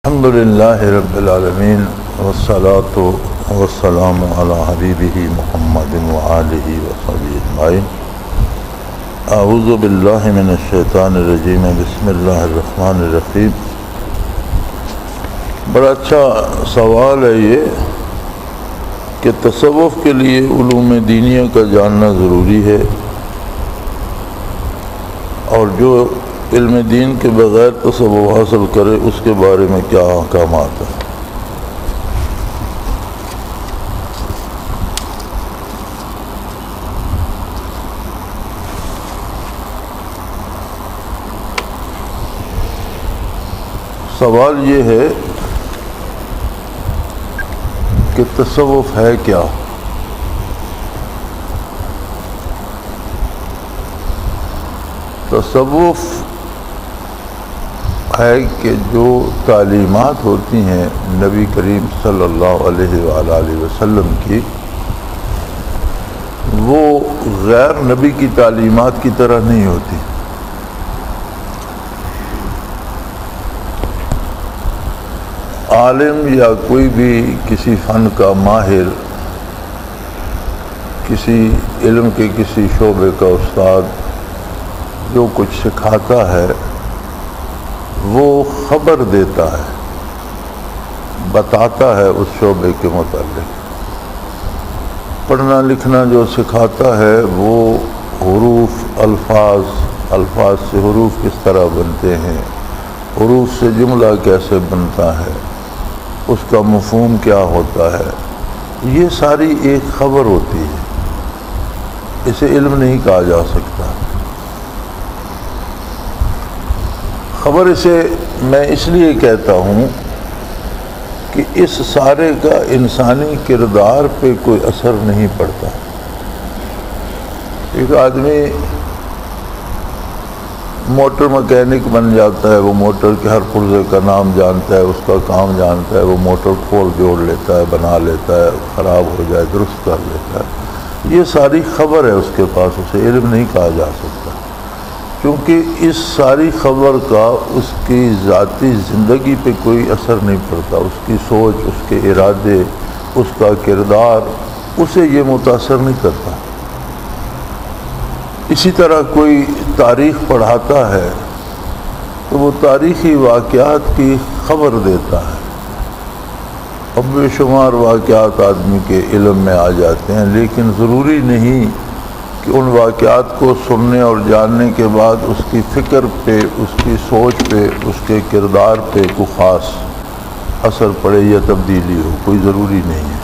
الحمد للہ رب العالمین والصلاة والسلام علی حبیبہ محمد وآلہ وصحبہ اجمعین۔ اعوذ باللہ من الشیطان الرجیم، بسم اللہ الرحمن الرحیم۔ بڑا اچھا سوال ہے یہ کہ تصوف کے لیے علوم دینیہ کا جاننا ضروری ہے، اور جو علم دین کے بغیر تصوف حاصل کرے اس کے بارے میں کیا احکامات ہیں۔ سوال یہ ہے کہ تصوف ہے کیا؟ تصوف ہے کہ جو تعلیمات ہوتی ہیں نبی کریم صلی اللہ علیہ وآلہ وسلم کی، وہ غیر نبی کی تعلیمات کی طرح نہیں ہوتی۔ عالم یا کوئی بھی کسی فن کا ماہر، کسی علم کے کسی شعبے کا استاد جو کچھ سکھاتا ہے وہ خبر دیتا ہے، بتاتا ہے اس شعبے کے متعلق۔ پڑھنا لکھنا جو سکھاتا ہے وہ حروف، الفاظ سے حروف کس طرح بنتے ہیں، حروف سے جملہ کیسے بنتا ہے، اس کا مفہوم کیا ہوتا ہے، یہ ساری ایک خبر ہوتی ہے، اسے علم نہیں کہا جا سکتا۔ خبر اسے میں اس لیے کہتا ہوں کہ اس سارے کا انسانی کردار پہ کوئی اثر نہیں پڑتا۔ ایک آدمی موٹر مکینک بن جاتا ہے، وہ موٹر کے ہر پرزے کا نام جانتا ہے، اس کا کام جانتا ہے، وہ موٹر کھول جوڑ لیتا ہے، بنا لیتا ہے، خراب ہو جائے درست کر لیتا ہے۔ یہ ساری خبر ہے اس کے پاس، اسے علم نہیں کہا جا سکتا، کیونکہ اس ساری خبر کا اس کی ذاتی زندگی پہ کوئی اثر نہیں پڑتا۔ اس کی سوچ، اس کے ارادے، اس کا کردار اسے یہ متاثر نہیں کرتا۔ اسی طرح کوئی تاریخ پڑھاتا ہے تو وہ تاریخی واقعات کی خبر دیتا ہے، اب بے شمار واقعات آدمی کے علم میں آ جاتے ہیں، لیکن ضروری نہیں کہ ان واقعات کو سننے اور جاننے کے بعد اس کی فکر پہ، اس کی سوچ پہ، اس کے کردار پہ کوئی خاص اثر پڑے یا تبدیلی ہو، کوئی ضروری نہیں ہے۔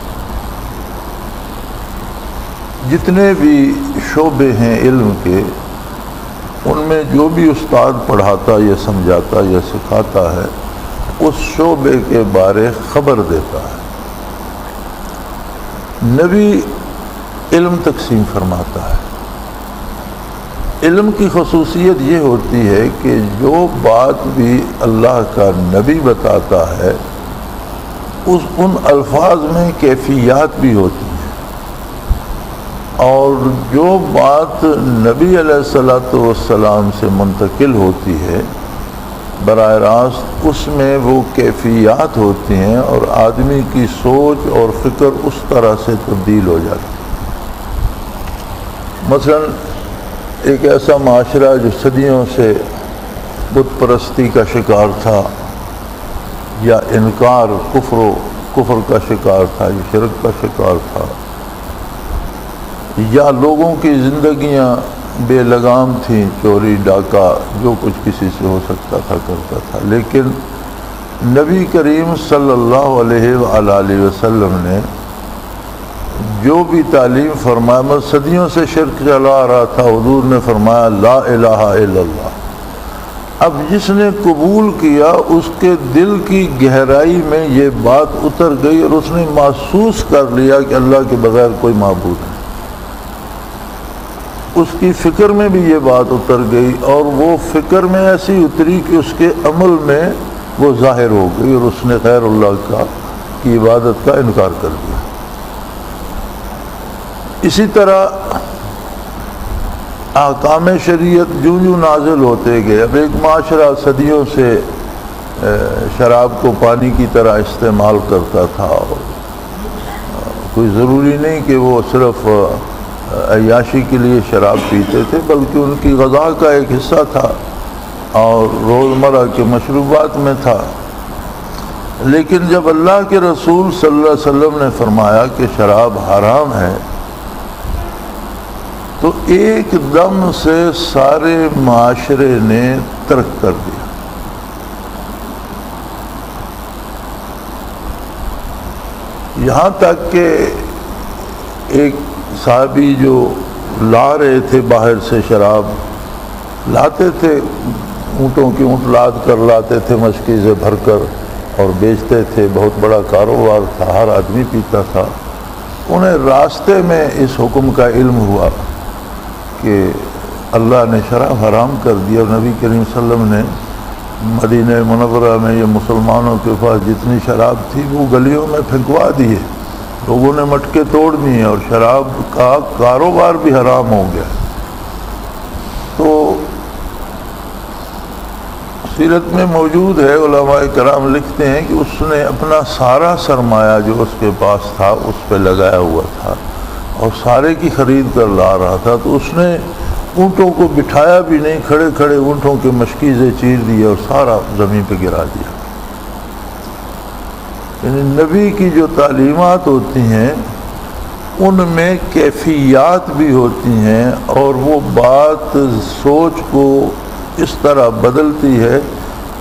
جتنے بھی شعبے ہیں علم کے، ان میں جو بھی استاد پڑھاتا یا سمجھاتا یا سکھاتا ہے اس شعبے کے بارے خبر دیتا ہے۔ نبی علم تقسیم فرماتا ہے۔ علم کی خصوصیت یہ ہوتی ہے کہ جو بات بھی اللہ کا نبی بتاتا ہے ان الفاظ میں کیفیات بھی ہوتی ہیں، اور جو بات نبی علیہ السلام سے منتقل ہوتی ہے براہ راست، اس میں وہ کیفیات ہوتی ہیں اور آدمی کی سوچ اور فکر اس طرح سے تبدیل ہو جاتی ہے۔ مثلا ایک ایسا معاشرہ جو صدیوں سے بت پرستی کا شکار تھا، یا انکار کفر کا شکار تھا، یا شرک کا شکار تھا، یا لوگوں کی زندگیاں بے لگام تھیں، چوری ڈاکہ جو کچھ کسی سے ہو سکتا تھا کرتا تھا، لیکن نبی کریم صلی اللہ علیہ وآلہ وسلم نے جو بھی تعلیم فرمایا، صدیوں سے شرک چلا آ رہا تھا، حضور نے فرمایا لا الہ الا اللہ۔ اب جس نے قبول کیا اس کے دل کی گہرائی میں یہ بات اتر گئی اور اس نے محسوس کر لیا کہ اللہ کے بغیر کوئی معبود نہیں۔ اس کی فکر میں بھی یہ بات اتر گئی، اور وہ فکر میں ایسی اتری کہ اس کے عمل میں وہ ظاہر ہو گئی، اور اس نے غیر اللہ کی عبادت کا انکار کر دیا۔ اسی طرح احکام شریعت جو نازل ہوتے گئے، اب ایک معاشرہ صدیوں سے شراب کو پانی کی طرح استعمال کرتا تھا. کوئی ضروری نہیں کہ وہ صرف عیاشی کے لیے شراب پیتے تھے، بلکہ ان کی غذا کا ایک حصہ تھا اور روزمرہ کے مشروبات میں تھا. لیکن جب اللہ کے رسول صلی اللہ علیہ وسلم نے فرمایا کہ شراب حرام ہے تو ایک دم سے سارے معاشرے نے ترک کر دیا. یہاں تک کہ ایک صحابی جو لا رہے تھے باہر سے شراب لاتے تھے، اونٹوں کی اونٹ لاد کر لاتے تھے مشکیزیں بھر کر اور بیچتے تھے، بہت بڑا کاروبار تھا، ہر آدمی پیتا تھا. انہیں راستے میں اس حکم کا علم ہوا کہ اللہ نے شراب حرام کر دیا، اور نبی کریم صلی اللہ علیہ وسلم نے مدینہ منورہ میں یہ مسلمانوں کے پاس جتنی شراب تھی وہ گلیوں میں پھینکوا دی ہے، لوگوں نے مٹکے توڑ دیے اور شراب کا کاروبار بھی حرام ہو گیا. تو سیرت میں موجود ہے، علماء کرام لکھتے ہیں کہ اس نے اپنا سارا سرمایہ جو اس کے پاس تھا اس پہ لگایا ہوا تھا اور سارے کی خرید کر لا رہا تھا. تو اس نے اونٹوں کو بٹھایا بھی نہیں، کھڑے کھڑے اونٹوں کے مشکیزیں چیر دیے اور سارا زمین پہ گرا دیا. یعنی نبی کی جو تعلیمات ہوتی ہیں ان میں کیفیات بھی ہوتی ہیں، اور وہ بات سوچ کو اس طرح بدلتی ہے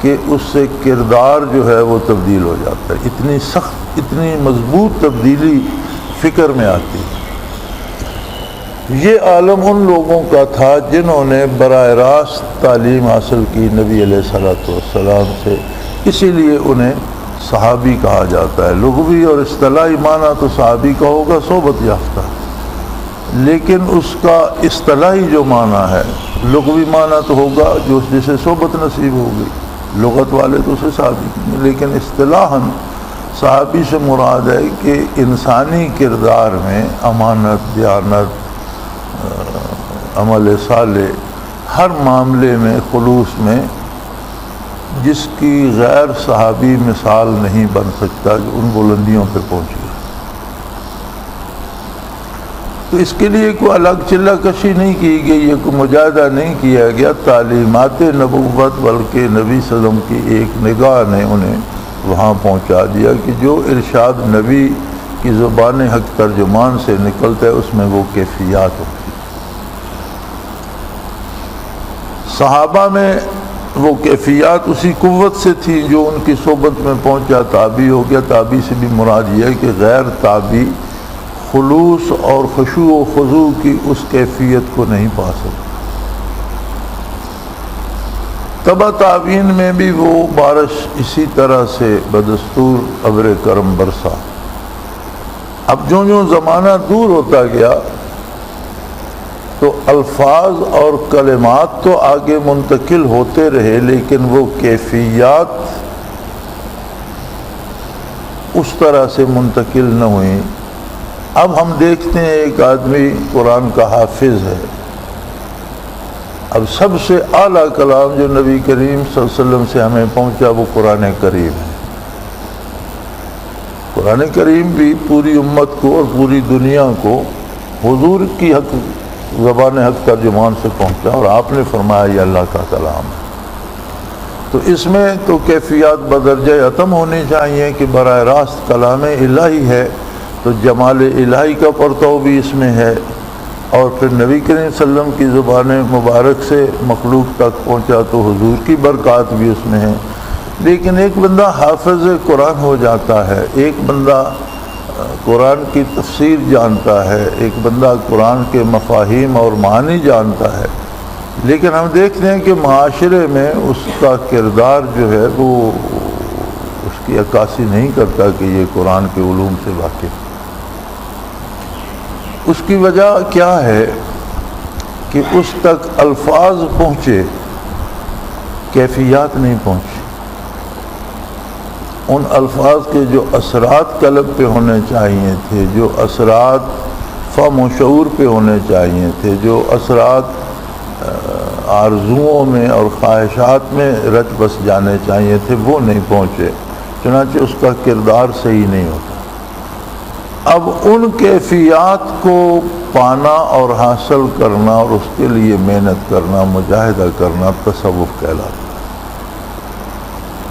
کہ اس سے کردار جو ہے وہ تبدیل ہو جاتا ہے. اتنی سخت، اتنی مضبوط تبدیلی فکر میں آتی ہے. یہ عالم ان لوگوں کا تھا جنہوں نے براہ راست تعلیم حاصل کی نبی علیہ الصلوۃ والسلام سے، اسی لیے انہیں صحابی کہا جاتا ہے. لغوی اور اصطلاحی معنی تو صحابی کا ہوگا صحبت یافتہ، لیکن اس کا اصطلاحی جو معنی ہے، لغوی معنی تو ہوگا جو جسے صحبت نصیب ہوگی، لغت والے تو اسے صحابی، لیکن اصطلاحاً صحابی سے مراد ہے کہ انسانی کردار میں امانت، دیانت، عمل صالح، ہر معاملے میں، خلوص میں، جس کی غیر صحابی مثال نہیں بن سکتا کہ ان بلندیوں پہ پہنچ گیا. تو اس کے لیے کوئی الگ چلہ کشی نہیں کی گئی ہے، کوئی مجاہدہ نہیں کیا گیا. تعلیمات نبوت بلکہ نبی صلی اللہ علیہ وسلم کی ایک نگاہ نے انہیں وہاں پہنچا دیا کہ جو ارشاد نبی کی زبان حق ترجمان سے نکلتا ہے اس میں وہ کیفیات ہوتی. صحابہ میں وہ کیفیات اسی قوت سے تھی جو ان کی صحبت میں پہنچا تابعی ہو گیا. تابعی سے بھی مراد یہ ہے کہ غیر تابعی خلوص اور خشوع و خضوع کی اس کیفیت کو نہیں پا سکتا. تبع تابعین میں بھی وہ بارش اسی طرح سے بدستور ابر کرم برسا. اب جو زمانہ دور ہوتا گیا تو الفاظ اور کلمات تو آگے منتقل ہوتے رہے، لیکن وہ کیفیات اس طرح سے منتقل نہ ہوئیں. اب ہم دیکھتے ہیں ایک آدمی قرآن کا حافظ ہے. اب سب سے اعلیٰ کلام جو نبی کریم صلی اللہ علیہ وسلم سے ہمیں پہنچا وہ قرآن کریم ہے. قرآن کریم بھی پوری امت کو اور پوری دنیا کو حضور کی حق زبان حق ترجمان سے پہنچا، اور آپ نے فرمایا یہ اللہ کا کلام ہے. تو اس میں تو کیفیات بدرجہ اتم ہونی چاہیے کہ براہ راست کلام الہی ہے تو جمال الہی کا پرتو بھی اس میں ہے، اور پھر نبی کریم صلی اللہ علیہ وسلم کی زبان مبارک سے مخلوق تک پہنچا تو حضور کی برکات بھی اس میں ہے. لیکن ایک بندہ حافظ قرآن ہو جاتا ہے، ایک بندہ قرآن کی تفسیر جانتا ہے، ایک بندہ قرآن کے مفاہیم اور معنی جانتا ہے، لیکن ہم دیکھتے ہیں کہ معاشرے میں اس کا کردار جو ہے وہ اس کی عکاسی نہیں کرتا کہ یہ قرآن کے علوم سے واقف. اس کی وجہ کیا ہے کہ اس تک الفاظ پہنچے، کیفیات نہیں پہنچی. ان الفاظ کے جو اثرات قلب پہ ہونے چاہیے تھے، جو اثرات فہم و شعور پہ ہونے چاہیے تھے، جو اثرات آرزوؤں میں اور خواہشات میں رچ بس جانے چاہیے تھے، وہ نہیں پہنچے، چنانچہ اس کا کردار صحیح نہیں ہوتا۔ اب ان کیفیات کو پانا اور حاصل کرنا اور اس کے لیے محنت کرنا، مجاہدہ کرنا تصوف کہلاتا ہے۔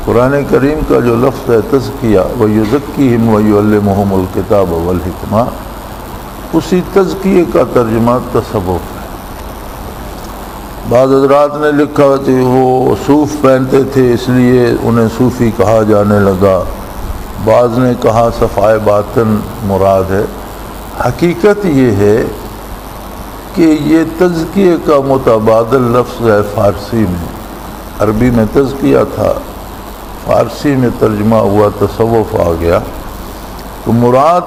قرآن کریم کا جو لفظ ہے تزکیہ، وَيُزَكِّيهِمْ وَيُعَلِّمُهُمُ الْكِتَابَ وَالْحِکْمَةَ، اسی تزکیے کا ترجمہ تصوف ہے۔ بعض حضرات نے لکھا کہ وہ صوف پہنتے تھے اس لیے انہیں صوفی کہا جانے لگا، بعض نے کہا صفائے باطن مراد ہے۔ حقیقت یہ ہے کہ یہ تزکیے کا متبادل لفظ ہے فارسی میں، عربی میں تزکیہ تھا، فارسی میں ترجمہ ہوا تصوف آ گیا، تو مراد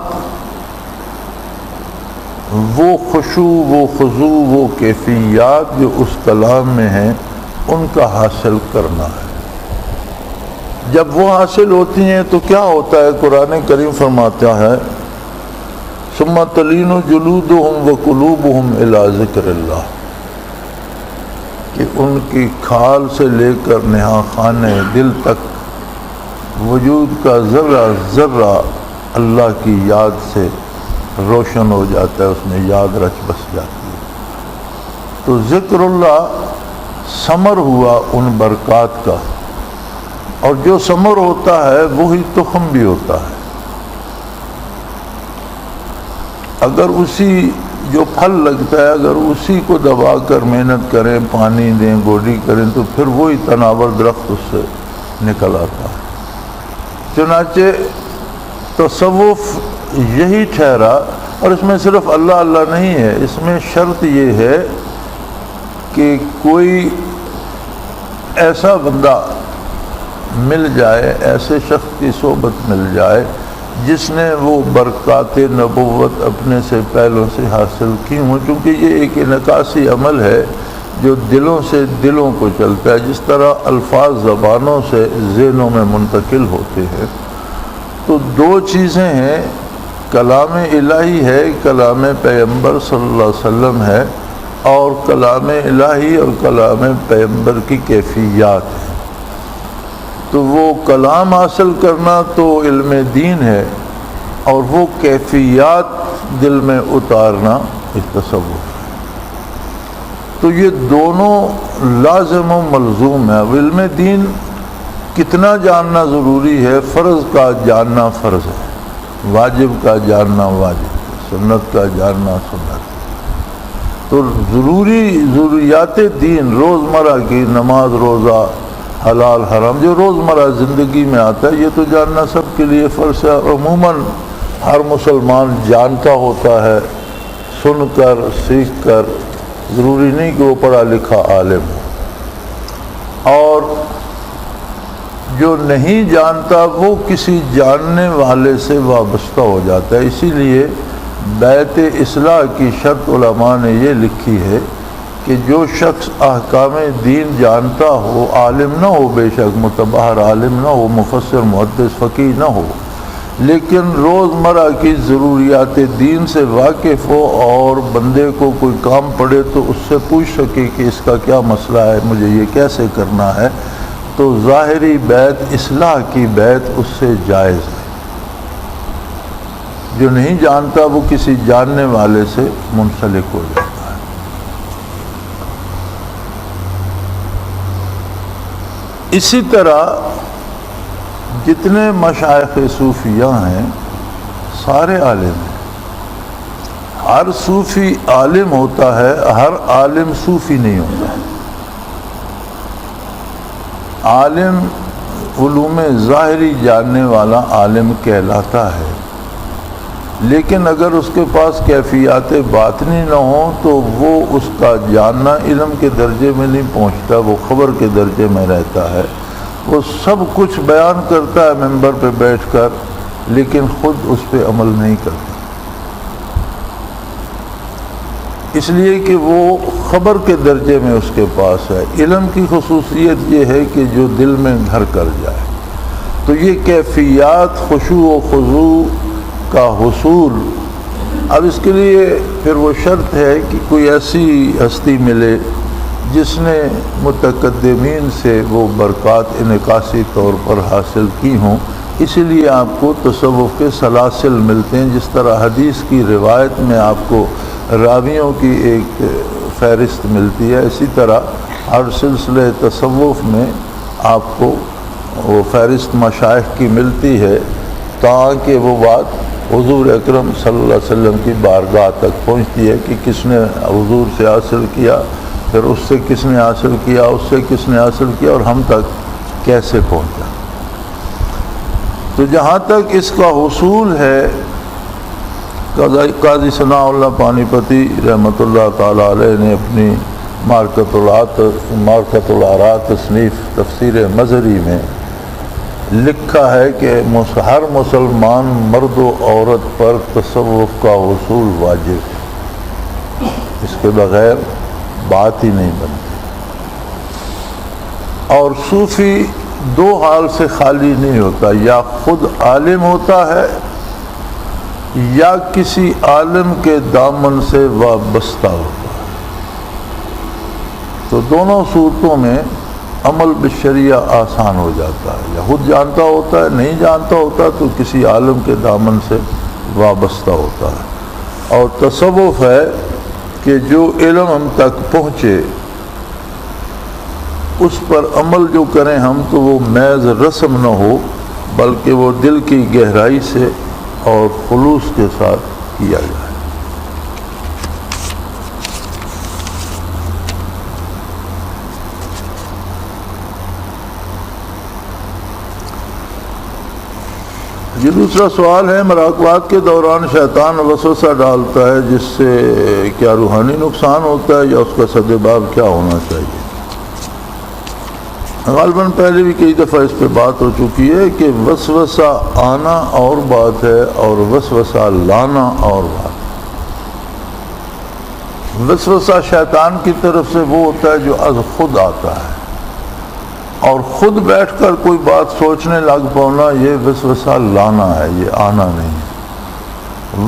وہ خشوع، وہ خضوع، وہ کیفیات جو اس کلام میں ہیں ان کا حاصل کرنا ہے۔ جب وہ حاصل ہوتی ہیں تو کیا ہوتا ہے؟ قرآن کریم فرماتا ہے ثم تلین جلودہم وقلوبہم الی ذکر اللہ، کہ ان کی کھال سے لے کر نہا خانے دل تک وجود کا ذرہ ذرہ اللہ کی یاد سے روشن ہو جاتا ہے، اس میں یاد رچ بس جاتی ہے۔ تو ذکر اللہ ثمر ہوا ان برکات کا، اور جو ثمر ہوتا ہے وہی تخم بھی ہوتا ہے۔ اگر اسی جو پھل لگتا ہے اگر اسی کو دبا کر محنت کریں، پانی دیں، گوڈی کریں، تو پھر وہی تناور درخت اس سے نکل آتا ہے۔ چنانچہ تصوف یہی ٹھہرا، اور اس میں صرف اللہ اللہ نہیں ہے، اس میں شرط یہ ہے کہ کوئی ایسا بندہ مل جائے، ایسے شخص کی صحبت مل جائے جس نے وہ برکات نبوت اپنے سے پہلوں سے حاصل کی ہوں، چونکہ یہ ایک انعکاسی عمل ہے جو دلوں سے دلوں کو چلتا ہے، جس طرح الفاظ زبانوں سے ذہنوں میں منتقل ہوتے ہیں۔ تو دو چیزیں ہیں، کلام الہی ہے، کلام پیغمبر صلی اللہ علیہ وسلم ہے، اور کلام الہی اور کلام پیغمبر کی کیفیات ہے۔ تو وہ کلام حاصل کرنا تو علم دین ہے، اور وہ کیفیات دل میں اتارنا ایک تصوف ہے۔ تو یہ دونوں لازم و ملزوم ہے۔ علم دین کتنا جاننا ضروری ہے؟ فرض کا جاننا فرض ہے، واجب کا جاننا واجب ہے، سنت کا جاننا سنت ہے۔ تو ضروریات دین روزمرہ کی نماز، روزہ، حلال حرام، جو روزمرہ زندگی میں آتا ہے، یہ تو جاننا سب کے لیے فرض ہے۔ عموماً ہر مسلمان جانتا ہوتا ہے، سن کر سیکھ کر، ضروری نہیں کہ وہ پڑھا لکھا عالم ہو۔ اور جو نہیں جانتا وہ کسی جاننے والے سے وابستہ ہو جاتا ہے۔ اسی لیے بیعت اصلاح کی شرط علماء نے یہ لکھی ہے کہ جو شخص احکام دین جانتا ہو، عالم نہ ہو، بے شک متبحر عالم نہ ہو، مفسر محدث فقیہ نہ ہو، لیکن روزمرہ کی ضروریات دین سے واقف ہو، اور بندے کو کوئی کام پڑے تو اس سے پوچھ سکے کہ اس کا کیا مسئلہ ہے، مجھے یہ کیسے کرنا ہے، تو ظاہری بیعت اصلاح کی بیعت اس سے جائز ہے۔ جو نہیں جانتا وہ کسی جاننے والے سے منسلک ہو جاتا ہے۔ اسی طرح جتنے مشائخ صوفیہ ہیں سارے عالم ہیں۔ ہر صوفی عالم ہوتا ہے، ہر عالم صوفی نہیں ہوتا۔ عالم علوم ظاہری جاننے والا عالم کہلاتا ہے، لیکن اگر اس کے پاس کیفیات باطنی نہ ہوں تو وہ اس کا جاننا علم کے درجے میں نہیں پہنچتا، وہ خبر کے درجے میں رہتا ہے۔ وہ سب کچھ بیان کرتا ہے منبر پہ بیٹھ کر، لیکن خود اس پہ عمل نہیں کرتا، اس لیے کہ وہ خبر کے درجے میں اس کے پاس ہے۔ علم کی خصوصیت یہ ہے کہ جو دل میں گھر کر جائے۔ تو یہ کیفیات خشوع و خضوع کا حصول، اب اس کے لیے پھر وہ شرط ہے کہ کوئی ایسی ہستی ملے جس نے متقدمین سے وہ برکات انعکاسی طور پر حاصل کی ہوں، اسی لیے آپ کو تصوف کے سلاسل ملتے ہیں۔ جس طرح حدیث کی روایت میں آپ کو راویوں کی ایک فہرست ملتی ہے، اسی طرح ہر سلسلے تصوف میں آپ کو وہ فہرست مشائخ کی ملتی ہے، تاکہ وہ بات حضور اکرم صلی اللہ علیہ وسلم کی بارگاہ تک پہنچتی ہے کہ کس نے حضور سے حاصل کیا، پھر اس سے کس نے حاصل کیا، اس سے کس نے حاصل کیا، اور ہم تک کیسے پہنچا۔ تو جہاں تک اس کا حصول ہے، قاضی ثناء اللہ پانی پتی رحمۃ اللہ تعالی علیہ نے اپنی معرکۃ الآراء تصنیف تفسیر مظہری میں لکھا ہے کہ ہر مسلمان مرد و عورت پر تصوف کا حصول واجب ہے، اس کے بغیر بات ہی نہیں بنتی۔ اور صوفی دو حال سے خالی نہیں ہوتا، یا خود عالم ہوتا ہے یا کسی عالم کے دامن سے وابستہ ہوتا ہے۔ تو دونوں صورتوں میں عمل بالشریعہ آسان ہو جاتا ہے، یا خود جانتا ہوتا ہے، نہیں جانتا ہوتا تو کسی عالم کے دامن سے وابستہ ہوتا ہے۔ اور تصوف ہے کہ جو علم ہم تک پہنچے اس پر عمل جو کریں ہم، تو وہ محض رسم نہ ہو بلکہ وہ دل کی گہرائی سے اور خلوص کے ساتھ کیا جائے۔ یہ دوسرا سوال ہے، مراقبات کے دوران شیطان وسوسہ ڈالتا ہے، جس سے کیا روحانی نقصان ہوتا ہے یا اس کا سدباب کیا ہونا چاہیے؟ غالباً پہلے بھی کئی دفعہ اس پہ بات ہو چکی ہے کہ وسوسہ آنا اور بات ہے اور وسوسہ لانا اور بات ہے۔ وسوسہ شیطان کی طرف سے وہ ہوتا ہے جو از خود آتا ہے، اور خود بیٹھ کر کوئی بات سوچنے لگ پانا یہ وسوسہ لانا ہے، یہ آنا نہیں ہے۔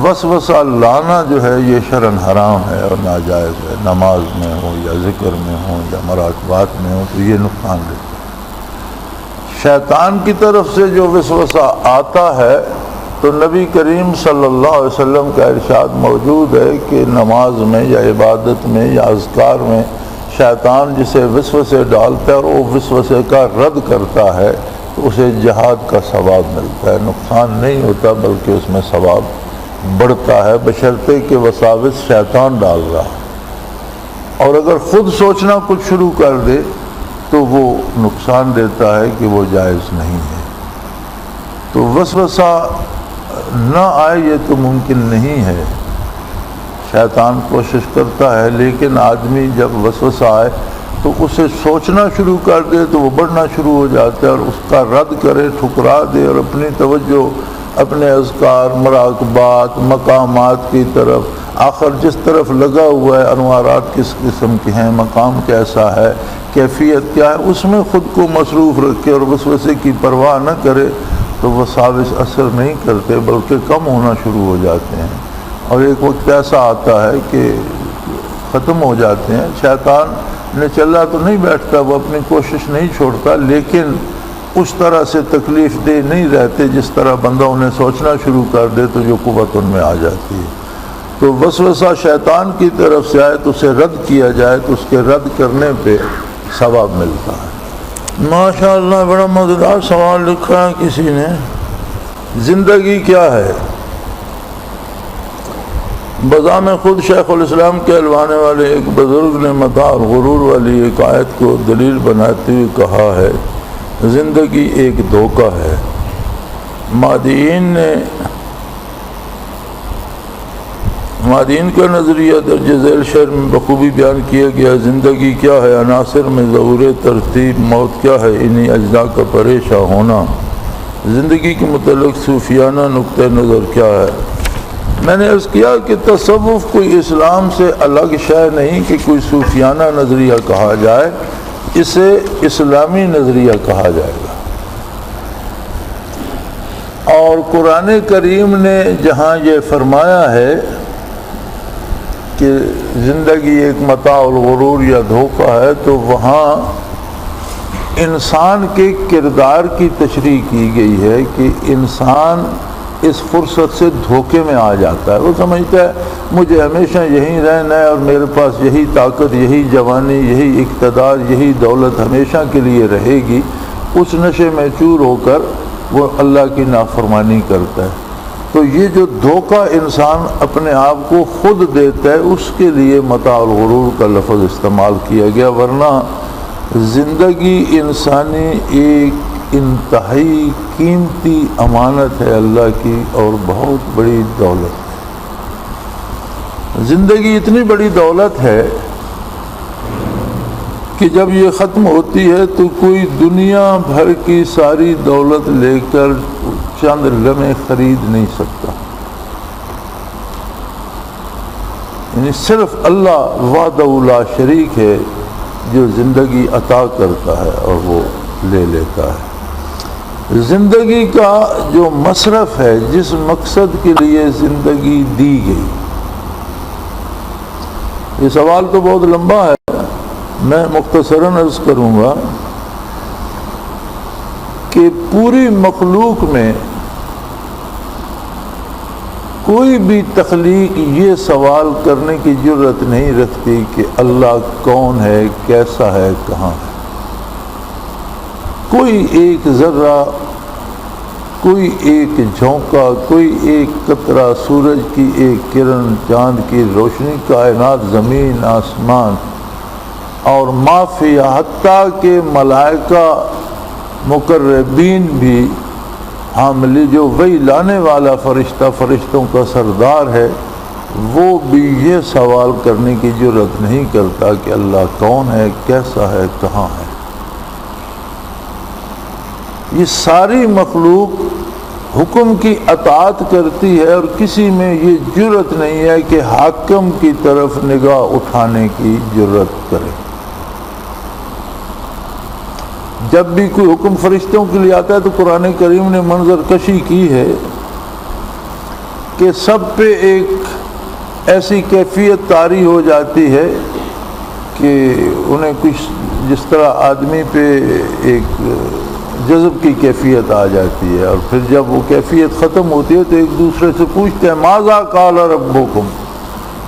وسوسہ لانا جو ہے یہ شرعاً حرام ہے اور ناجائز ہے، نماز میں ہو یا ذکر میں ہو یا مراقبات میں ہو تو یہ نقصان دیتا ہے۔ شیطان کی طرف سے جو وسوسہ آتا ہے تو نبی کریم صلی اللہ علیہ وسلم کا ارشاد موجود ہے کہ نماز میں یا عبادت میں یا اذکار میں شیطان جسے وسوسے ڈالتا ہے اور وہ وسوسے کا رد کرتا ہے تو اسے جہاد کا ثواب ملتا ہے، نقصان نہیں ہوتا بلکہ اس میں ثواب بڑھتا ہے، بشرطے کہ وساوس شیطان ڈال رہا ہے۔ اور اگر خود سوچنا کچھ شروع کر دے تو وہ نقصان دیتا ہے کہ وہ جائز نہیں ہے۔ تو وسوسہ نہ آئے یہ تو ممکن نہیں ہے، شیطان کوشش کرتا ہے، لیکن آدمی جب وسوسہ آئے تو اسے سوچنا شروع کر دے تو وہ بڑھنا شروع ہو جاتا ہے، اور اس کا رد کرے، ٹھکرا دے، اور اپنی توجہ اپنے اذکار، مراقبات، مقامات کی طرف، آخر جس طرف لگا ہوا ہے، انوارات کس قسم کے ہیں، مقام کیسا ہے، کیفیت کیا ہے، اس میں خود کو مصروف رکھے اور وسوسے کی پرواہ نہ کرے تو وساوس اثر نہیں کرتے بلکہ کم ہونا شروع ہو جاتے ہیں، اور ایک وقت ایسا آتا ہے کہ ختم ہو جاتے ہیں۔ شیطان نے چلا تو نہیں بیٹھتا، وہ اپنی کوشش نہیں چھوڑتا، لیکن اس طرح سے تکلیف دہ نہیں رہتے جس طرح بندہ انہیں سوچنا شروع کر دے تو جو قوت ان میں آ جاتی ہے۔ تو وسوسہ شیطان کی طرف سے آئے تو اسے رد کیا جائے تو اس کے رد کرنے پہ ثواب ملتا ہے۔ ماشاءاللہ بڑا مزیدار سوال لکھا ہے کسی نے، زندگی کیا ہے؟ بذام خود شیخ الاسلام کہلوانے والے ایک بزرگ نے متاع اور غرور والی ایک آیت کو دلیل بناتے ہوئے کہا ہے، زندگی ایک دھوکہ ہے۔ مادین کا نظریہ درج ذیل شعر میں بخوبی بیان کیا گیا۔ زندگی کیا ہے؟ عناصر میں ظہور ترتیب۔ موت کیا ہے؟ انہی اجزاء کا پریشاں ہونا۔ زندگی کے متعلق صوفیانہ نقطہ نظر کیا ہے؟ میں نے عرض کیا کہ تصوف کوئی اسلام سے الگ شے نہیں کہ کوئی صوفیانہ نظریہ کہا جائے، اسے اسلامی نظریہ کہا جائے گا۔ اور قرآن کریم نے جہاں یہ فرمایا ہے کہ زندگی ایک متاع الغرور یا دھوکہ ہے، تو وہاں انسان کے کردار کی تشریح کی گئی ہے کہ انسان اس فرصت سے دھوکے میں آ جاتا ہے۔ وہ سمجھتا ہے مجھے ہمیشہ یہیں رہنا ہے اور میرے پاس یہی طاقت، یہی جوانی، یہی اقتدار، یہی دولت ہمیشہ کے لیے رہے گی۔ اس نشے میں چور ہو کر وہ اللہ کی نافرمانی کرتا ہے۔ تو یہ جو دھوکہ انسان اپنے آپ کو خود دیتا ہے، اس کے لیے متاع الغرور کا لفظ استعمال کیا گیا، ورنہ زندگی انسانی ایک انتہائی قیمتی امانت ہے اللہ کی اور بہت بڑی دولت ہے۔ زندگی اتنی بڑی دولت ہے کہ جب یہ ختم ہوتی ہے تو کوئی دنیا بھر کی ساری دولت لے کر چند لمحے خرید نہیں سکتا۔ یعنی صرف اللہ وحدہ لا شریک ہے جو زندگی عطا کرتا ہے اور وہ لے لیتا ہے۔ زندگی کا جو مصرف ہے، جس مقصد کے لیے زندگی دی گئی، یہ سوال تو بہت لمبا ہے، میں مختصراً عرض کروں گا کہ پوری مخلوق میں کوئی بھی تخلیق یہ سوال کرنے کی جرت نہیں رکھتی کہ اللہ کون ہے، کیسا ہے، کہاں ہے۔ کوئی ایک ذرہ، کوئی ایک جھونکا، کوئی ایک قطرہ، سورج کی ایک کرن، چاند کی روشنی، کائنات، زمین، آسمان اور مافیا، حتیٰ کہ ملائکہ مقربین بھی، حاملی جو وحی لانے والا فرشتہ، فرشتوں کا سردار ہے، وہ بھی یہ سوال کرنے کی جرت نہیں کرتا کہ اللہ کون ہے، کیسا ہے، کہاں ہے۔ یہ ساری مخلوق حکم کی اطاعت کرتی ہے اور کسی میں یہ جرت نہیں ہے کہ حاکم کی طرف نگاہ اٹھانے کی جرت کرے۔ جب بھی کوئی حکم فرشتوں کے لیے آتا ہے تو قرآن کریم نے منظر کشی کی ہے کہ سب پہ ایک ایسی کیفیت طاری ہو جاتی ہے کہ انہیں کچھ جس طرح آدمی پہ ایک جذب کی کیفیت آ جاتی ہے، اور پھر جب وہ کیفیت ختم ہوتی ہے تو ایک دوسرے سے پوچھتے ہیں ماذا قال ربکم،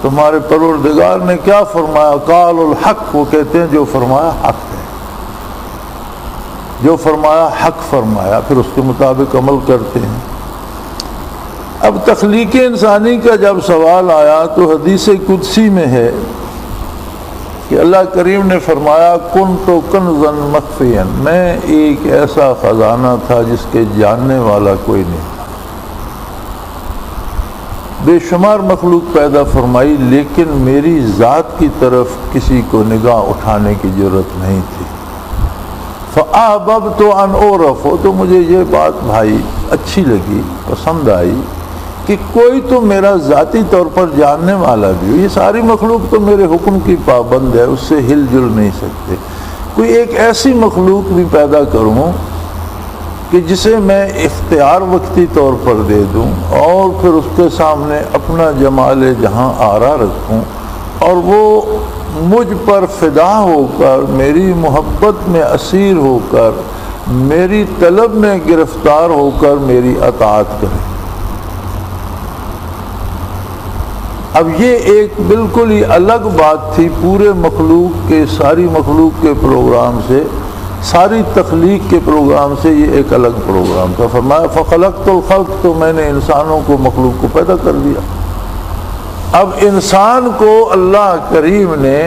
تمہارے پروردگار نے کیا فرمایا؟ قال الحق، وہ کہتے ہیں جو فرمایا حق ہے، جو فرمایا حق فرمایا، پھر اس کے مطابق عمل کرتے ہیں۔ اب تخلیق انسانی کا جب سوال آیا تو حدیث قدسی میں ہے کہ اللہ کریم نے فرمایا کنت کنزا مخفیا، میں ایک ایسا خزانہ تھا جس کے جاننے والا کوئی نہیں تھا۔ بے شمار مخلوق پیدا فرمائی لیکن میری ذات کی طرف کسی کو نگاہ اٹھانے کی ضرورت نہیں تھی۔ فَأَحْبَبْتُ أَنْ أُعْرَفَ، تو مجھے یہ بات بھائی اچھی لگی، پسند آئی کہ کوئی تو میرا ذاتی طور پر جاننے والا بھی ہو۔ یہ ساری مخلوق تو میرے حکم کی پابند ہے، اس سے ہل جل نہیں سکتے۔ کوئی ایک ایسی مخلوق بھی پیدا کروں کہ جسے میں اختیار وقتی طور پر دے دوں اور پھر اس کے سامنے اپنا جمال جہاں آرا رکھوں اور وہ مجھ پر فدا ہو کر، میری محبت میں اسیر ہو کر، میری طلب میں گرفتار ہو کر میری اطاعت کرے۔ اب یہ ایک بالکل ہی الگ بات تھی پورے مخلوق کے، ساری مخلوق کے پروگرام سے، ساری تخلیق کے پروگرام سے یہ ایک الگ پروگرام تھا۔ فرمایا فخلقت الخلق، تو میں نے انسانوں کو، مخلوق کو پیدا کر دیا۔ اب انسان کو اللہ کریم نے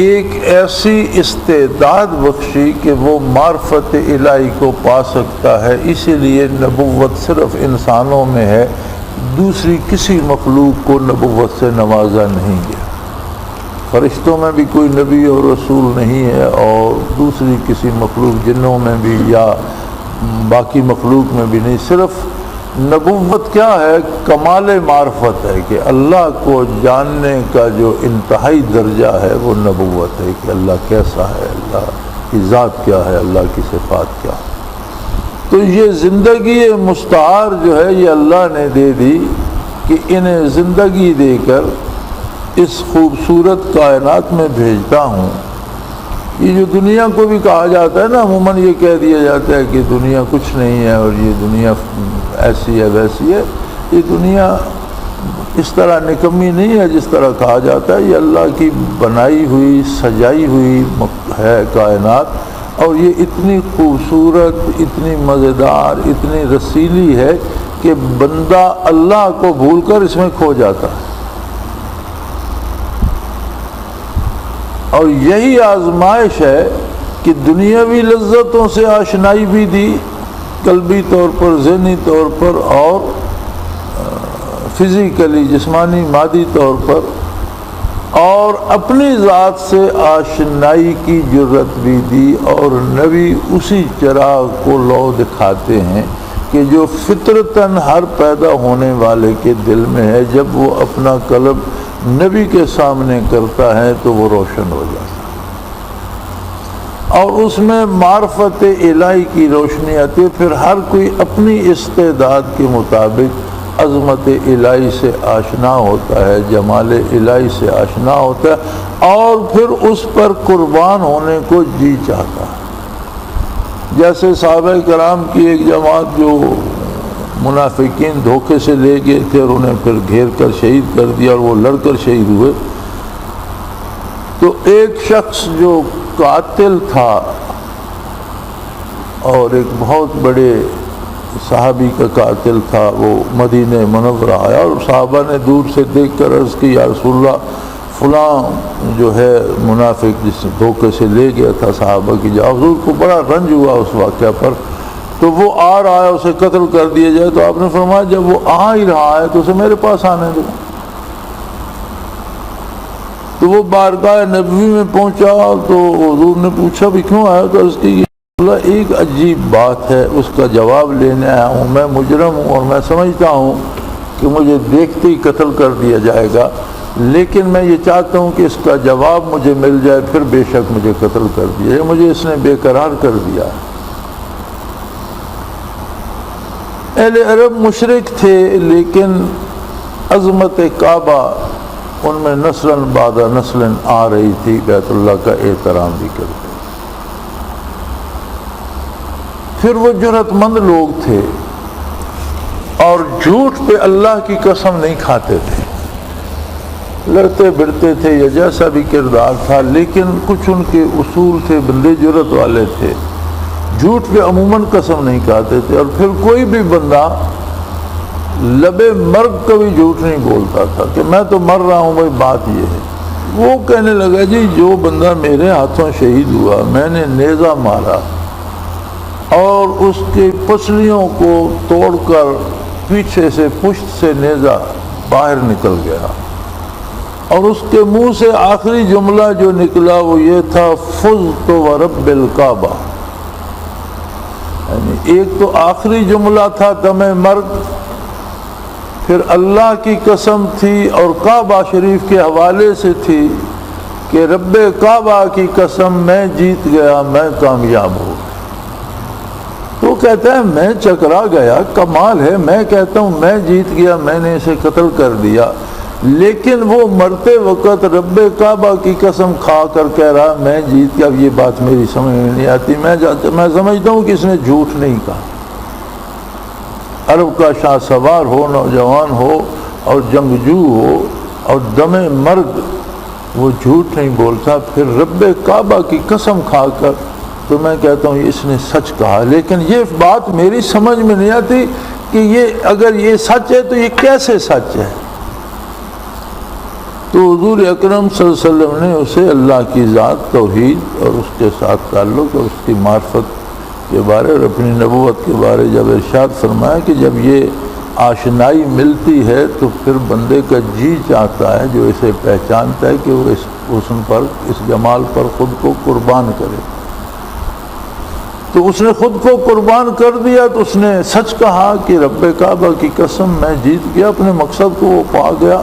ایک ایسی استعداد بخشی کہ وہ معرفت الہی کو پا سکتا ہے، اسی لیے نبوت صرف انسانوں میں ہے، دوسری کسی مخلوق کو نبوت سے نوازا نہیں گیا۔ فرشتوں میں بھی کوئی نبی اور رسول نہیں ہے، اور دوسری کسی مخلوق، جنوں میں بھی یا باقی مخلوق میں بھی نہیں۔ صرف نبوت کیا ہے؟ کمال معرفت ہے کہ اللہ کو جاننے کا جو انتہائی درجہ ہے وہ نبوت ہے کہ اللہ کیسا ہے، اللہ کی ذات کیا ہے، اللہ کی صفات کیا ہے۔ تو یہ زندگی مستعار جو ہے یہ اللہ نے دے دی کہ انہیں زندگی دے کر اس خوبصورت کائنات میں بھیجتا ہوں۔ یہ جو دنیا کو بھی کہا جاتا ہے نا، عموماً یہ کہہ دیا جاتا ہے کہ دنیا کچھ نہیں ہے اور یہ دنیا ایسی ہے ویسی ہے، یہ دنیا اس طرح نکمی نہیں ہے جس طرح کہا جاتا ہے۔ یہ اللہ کی بنائی ہوئی سجائی ہوئی ہے کائنات، اور یہ اتنی خوبصورت، اتنی مزیدار، اتنی رسیلی ہے کہ بندہ اللہ کو بھول کر اس میں کھو جاتا ہے۔ اور یہی آزمائش ہے کہ دنیاوی لذتوں سے آشنائی بھی دی، قلبی طور پر، ذہنی طور پر، اور فزیکلی جسمانی مادی طور پر، اور اپنی ذات سے آشنائی کی جرت بھی دی۔ اور نبی اسی چراغ کو لو دکھاتے ہیں کہ جو فطرتاً ہر پیدا ہونے والے کے دل میں ہے، جب وہ اپنا قلب نبی کے سامنے کرتا ہے تو وہ روشن ہو جاتا ہے، اور اس میں معرفت الہی کی روشنی آتی ہے۔ پھر ہر کوئی اپنی استعداد کے مطابق عظمت الہی سے آشنا ہوتا ہے، جمال الہی سے آشنا ہوتا ہے، اور پھر اس پر قربان ہونے کو جی چاہتا ہے۔ جیسے صحابہ کرام کی ایک جماعت جو منافقین دھوکے سے لے گئے تھے اور انہیں پھر گھیر کر شہید کر دیا اور وہ لڑ کر شہید ہوئے، تو ایک شخص جو قاتل تھا اور ایک بہت بڑے صحابی کا قاتل تھا، وہ مدینہ منورہ آیا اور صحابہ نے دور سے دیکھ کر عرض کی، یا رسول اللہ فلاں جو ہے منافق جس دھوکے سے لے گیا تھا صحابہ کی جان، حضور کو بڑا رنج ہوا اس واقعہ پر، تو وہ آ رہا ہے، اسے قتل کر دیا جائے۔ تو آپ نے فرمایا جب وہ آ ہی رہا ہے تو اسے میرے پاس آنے دو۔ تو وہ بارگاہ نبوی میں پہنچا تو حضور نے پوچھا بھی کیوں آیا، تو عرض کی اللہ ایک عجیب بات ہے، اس کا جواب لینے آیا ہوں۔ میں مجرم ہوں اور میں سمجھتا ہوں کہ مجھے دیکھتے ہی قتل کر دیا جائے گا، لیکن میں یہ چاہتا ہوں کہ اس کا جواب مجھے مل جائے، پھر بے شک مجھے قتل کر دیا جائے۔ مجھے اس نے بے قرار کر دیا۔ اہل عرب مشرک تھے، لیکن عظمت کعبہ ان میں نسلاً بعد نسلاً آ رہی تھی، بیت اللہ کا احترام بھی کرتے۔ پھر وہ جرأت مند لوگ تھے اور جھوٹ پہ اللہ کی قسم نہیں کھاتے تھے، لڑتے بڑھتے تھے یا جیسا بھی کردار تھا، لیکن کچھ ان کے اصول تھے، بندے جرأت والے تھے، جھوٹ پہ عموماً قسم نہیں کھاتے تھے۔ اور پھر کوئی بھی بندہ لبے مرگ کبھی جھوٹ نہیں بولتا تھا کہ میں تو مر رہا ہوں، بھائی بات یہ ہے۔ وہ کہنے لگا جی جو بندہ میرے ہاتھوں شہید ہوا، میں نے نیزہ مارا اور اس کی پسلیوں کو توڑ کر پیچھے سے پشت سے نیزہ باہر نکل گیا، اور اس کے منہ سے آخری جملہ جو نکلا وہ یہ تھا فزت ورب الکعبہ، یعنی ایک تو آخری جملہ تھا دم مرگ، پھر اللہ کی قسم تھی اور کعبہ شریف کے حوالے سے تھی کہ رب کعبہ کی قسم میں جیت گیا، میں کامیاب ہو گیا۔ تو کہتا ہے میں چکرا گیا، کمال ہے، میں کہتا ہوں میں جیت گیا، میں نے اسے قتل کر دیا، لیکن وہ مرتے وقت رب کعبہ کی قسم کھا کر کہہ رہا میں جیت گیا۔ اب یہ بات میری سمجھ میں نہیں آتی، میں سمجھتا ہوں کہ اس نے جھوٹ نہیں کہا۔ عرب کا شاہ سوار ہو، نوجوان ہو اور جنگجو ہو اور دم مرگ، وہ جھوٹ نہیں بولتا، پھر رب کعبہ کی قسم کھا کر، تو میں کہتا ہوں اس نے سچ کہا۔ لیکن یہ بات میری سمجھ میں نہیں آتی کہ یہ اگر یہ سچ ہے تو یہ کیسے سچ ہے؟ تو حضور اکرم صلی اللہ علیہ وسلم نے اسے اللہ کی ذات، توحید اور اس کے ساتھ تعلق اور اس کی معرفت کے بارے اور اپنی نبوت کے بارے جب ارشاد فرمایا کہ جب یہ آشنائی ملتی ہے تو پھر بندے کا جی چاہتا ہے جو اسے پہچانتا ہے کہ وہ اس حسن پر، اس جمال پر خود کو قربان کرے۔ تو اس نے خود کو قربان کر دیا، تو اس نے سچ کہا کہ رب کعبہ کی قسم میں جیت گیا، اپنے مقصد کو وہ پا گیا۔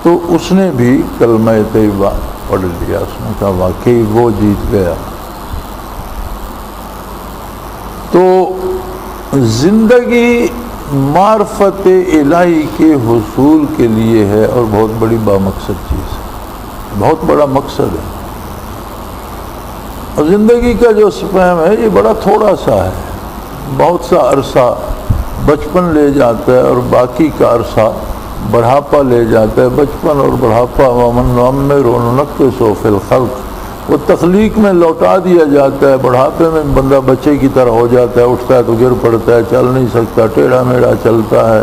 تو اس نے بھی کلمہ طیبہ پڑھ لیا، اس نے کہا واقعی وہ جیت گیا۔ تو زندگی معرفت الہی کے حصول کے لیے ہے اور بہت بڑی بامقصد چیز ہے، بہت بڑا مقصد ہے۔ اور زندگی کا جو سپیم ہے یہ بڑا تھوڑا سا ہے، بہت سا عرصہ بچپن لے جاتا ہے اور باقی کا عرصہ بڑھاپا لے جاتا ہے۔ بچپن اور بڑھاپا ومن نعمر ننقص فی الخلق، وہ تخلیق میں لوٹا دیا جاتا ہے۔ بڑھاپے میں بندہ بچے کی طرح ہو جاتا ہے، اٹھتا ہے تو گر پڑتا ہے، چل نہیں سکتا، ٹیڑھا میڑھا چلتا ہے،